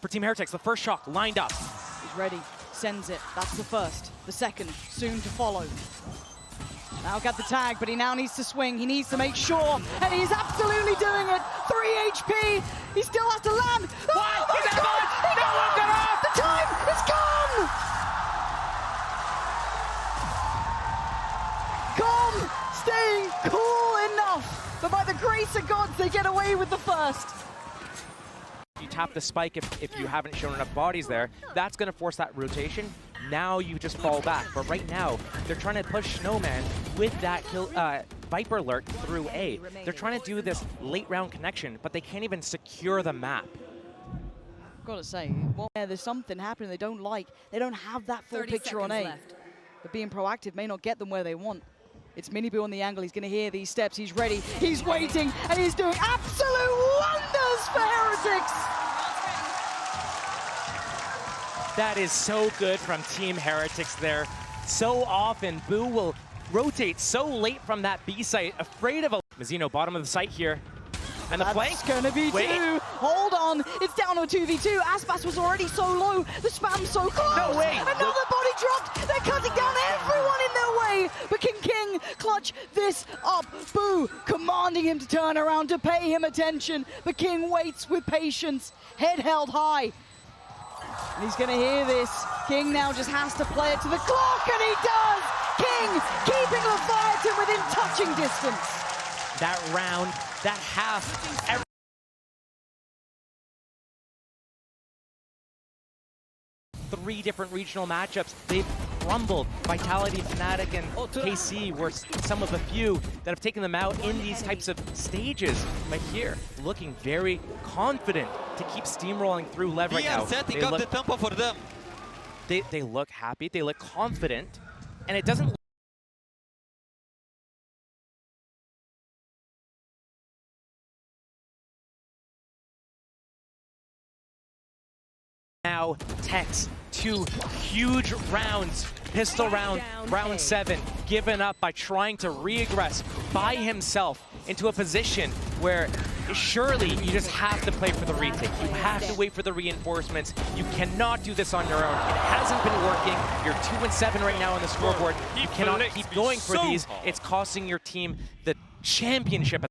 for Team Heretics. The first shock lined up. He's ready, sends it. That's the first. The second, soon to follow. Now got the tag, but he now needs to swing. He needs to make sure, and he's absolutely doing it. 3 HP. He still has to land. Oh my God! The time is gone. Calm, staying cool enough, but by the grace of God, they get away with the first. You tap the spike if you haven't shown enough bodies there. That's going to force that rotation. Now you just fall back. But right now, they're trying to push Snowman with that kill, Viper alert through A. They're trying to do this late round connection, but they can't even secure the map. I've got to say, well, there's something happening they don't like. They don't have that full picture on A. Left. But being proactive may not get them where they want. It's Miniboo on the angle. He's going to hear these steps. He's ready. He's waiting. And he's doing absolute wonders for Heretics. That is so good from Team Heretics there. So often, Boo will rotate so late from that B site, afraid of a... Mazzino, bottom of the site here. And the flank. It's going to be two. Hold on. It's down to a 2v2. icebox was already so low. The spam's so close. No way. Another body dropped. They're cutting down everyone in their way. But can King clutch this up? Boo commanding him to turn around to pay him attention. But King waits with patience, head held high. And he's going to hear this. King now just has to play it to the clock, and he does! King keeping Leviathan within touching distance. That round, that half, three different regional matchups, they've crumbled. Vitality, Fnatic, and KC were some of the few that have taken them out in these types of stages. But here, looking very confident to keep steamrolling through Lev right now. Setting up the tempo for them. They look happy, they look confident, and it doesn't... Now, Tex, 2 huge rounds, pistol round, round 7, given up by trying to re-aggress by himself into a position where surely you just have to play for the retake. You have to wait for the reinforcements. You cannot do this on your own. It hasn't been working. You're 2-7 right now on the scoreboard. You cannot keep going for these. It's costing your team the championship.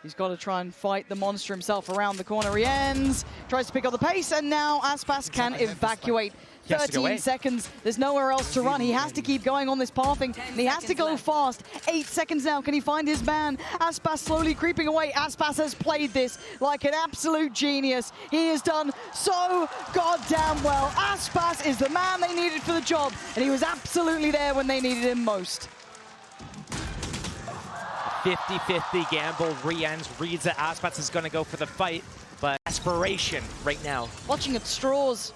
He's got to try and fight the monster himself around the corner. He ends, tries to pick up the pace, and now icebox can evacuate. 13 seconds, there's nowhere else to run. He has to keep going on this pathing, and he has to go fast. 8 seconds now, can he find his man? icebox slowly creeping away. icebox has played this like an absolute genius. He has done so goddamn well. icebox is the man they needed for the job, and he was absolutely there when they needed him most. 50-50 gamble, re-ends, reads that icebox is going to go for the fight, but aspiration right now. Watching at straws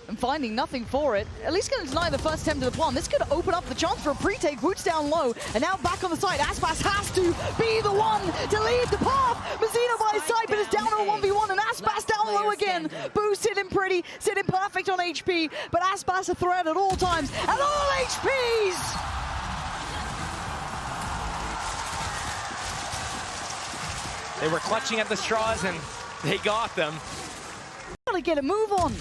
and finding nothing for it, at least going to deny the first attempt to the plant. This could open up the chance for a pre-take. Boots down low, and now back on the side. icebox has to be the one to lead the path. Mazzino by his side, but it's down to a 1v1, and icebox down low again. Boo sitting pretty, sitting perfect on HP, but icebox a threat at all times, at all HPs! They were clutching at the straws, and they got them. Gotta get a move on.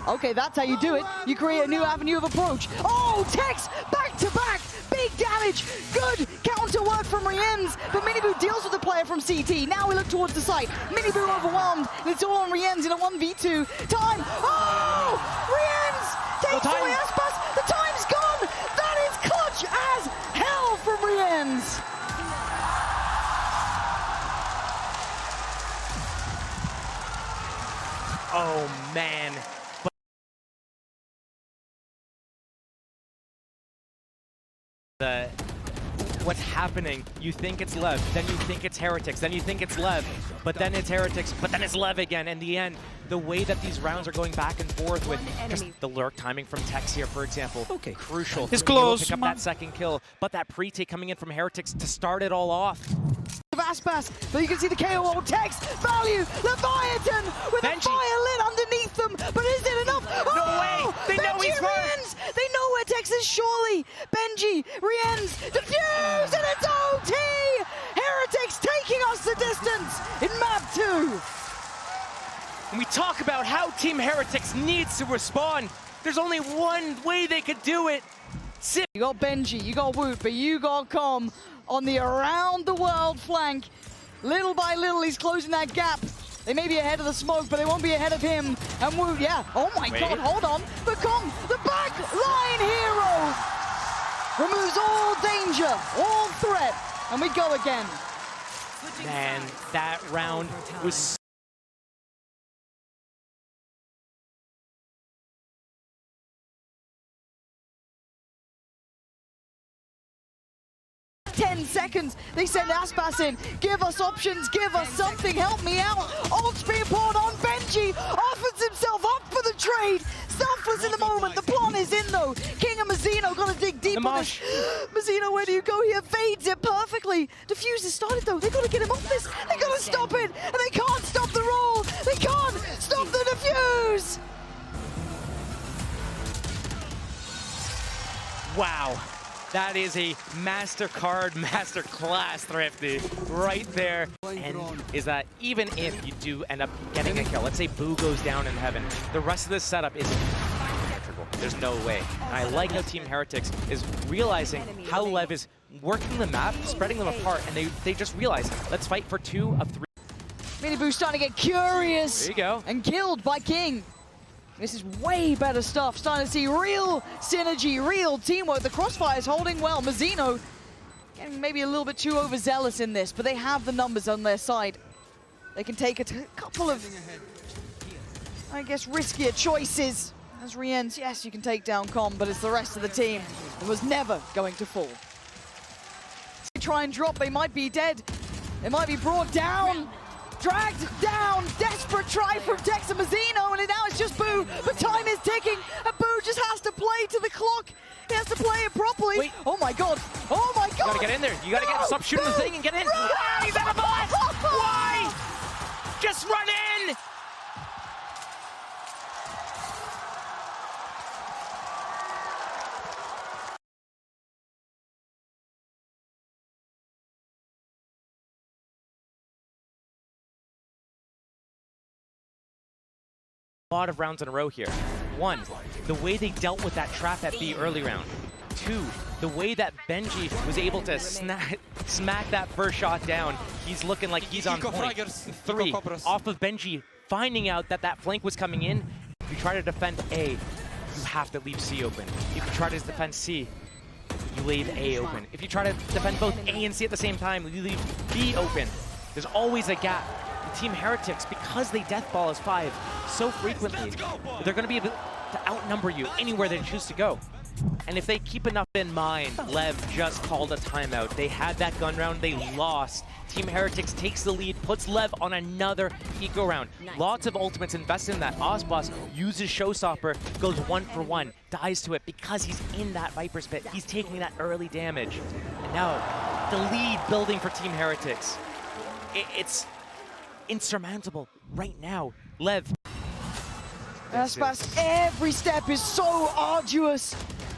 Okay, that's how you do it. You create a new avenue of approach. Oh, Tex, back to back, big damage. Good counter work from Rienz, but Miniboo deals with the player from CT. Now we look towards the site. Miniboo overwhelmed, and it's all on Rienz in a 1v2. Time, oh, Rienz takes away icebox. The time's gone. That is clutch as hell from Rienz. Oh, man. What's happening? You think it's Lev, then you think it's Heretics, then you think it's Lev, but then it's Heretics, but then it's Lev again. In the end, the way that these rounds are going back and forth with just the lurk timing from Tex here, for example, crucial. It's close. Pick up that second kill, but that pre-take coming in from Heretics to start it all off. icebox, but you can see the KO Tex, value, Leviathan with a fire lit underneath them, but is it enough? No way! They know he's hurt! They know where Tex is, surely! Benji, Rienz, defuse, and it's OT! Heretics taking us the distance in map 2! when we talk about how Team Heretics needs to respond, there's only one way they could do it. You got Benji, you got Woot, but you got Com on the around the world flank. Little by little, he's closing that gap. They may be ahead of the smoke, but they won't be ahead of him. And Woot, yeah, oh my God, hold on. But Com, the back line hero, removes all danger, all threat, and we go again. Man, that round was 10 seconds, they send Aspas in. Give us options, give us something, help me out. Ult's being poured on, Benji offers himself up for the trade. Selfless in the moment, the plan is in though. King and Mazzino gotta dig deep on this. Mazzino, where do you go here? Fades it perfectly. Diffuse has started though, they gotta get him off this. They gotta stop it, and they can't stop the roll. They can't stop the diffuse. wow. That is a MasterCard masterclass, Thrifty, right there. And is that even if you do end up getting a kill, let's say Boo goes down in heaven, the rest of this setup is impenetrable. There's no way. And I like how Team Heretics is realizing how Lev is working the map, spreading them apart, and they just realize, let's fight for 2 of 3. Mini Boo starting to get curious. There you go. And killed by King. This is way better stuff. Starting to see real synergy, real teamwork. The Crossfire is holding well. Mazzino getting maybe a little bit too overzealous in this, but they have the numbers on their side. They can take a couple of, I guess, riskier choices. As Riens, yes, you can take down Com, but it's the rest of the team that was never going to fall. They try and drop, they might be dead. They might be brought down. Dragged down, desperate try from Tex and Mazzino, and now it's just Boo, but time is ticking, and Boo just has to play to the clock. He has to play it properly. Wait. Oh my God, oh my God. You gotta get in there. You gotta stop shooting the thing and get in. Ah, he's out of bullets. Why? Just run in. A lot of rounds in a row here. 1, the way they dealt with that trap at B early round. 2, the way that Benji was able to smack that first shot down. He's looking like he's on point. 3, off of Benji finding out that that flank was coming in. If you try to defend A, you have to leave C open. If you try to defend C, you leave A open. If you try to defend both A and C at the same time, you leave B open. There's always a gap. Team Heretics, because they deathball as 5 so frequently, they're going to be able to outnumber you anywhere they choose to go. And if they keep enough in mind, Lev just called a timeout. They had that gun round, they lost. Team Heretics takes the lead, puts Lev on another eco round. Lots of ultimates invested in that. icebox uses Showstopper, goes 1 for 1, dies to it because he's in that Viper's pit. He's taking that early damage. And now, the lead building for Team Heretics. It's insurmountable right now. Lev. Aspas, every step is so arduous.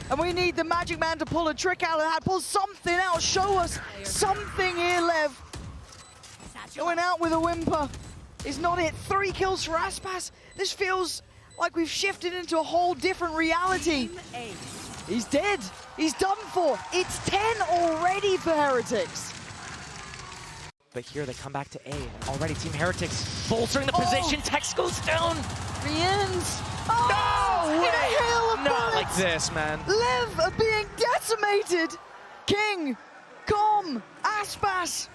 And we need the Magic Man to pull a trick out of that, pull something out, show us something here, Lev. Going out with a whimper is not it. 3 kills for Aspas. This feels like we've shifted into a whole different reality. He's dead. He's done for. It's 10 already for Heretics. But here they come back to A. Already Team Heretics bolstering the position. Tex goes down. Riens. Oh, no in way. a hail of Not bullets. like this, man. Lev are being decimated. King, Com, Aspas.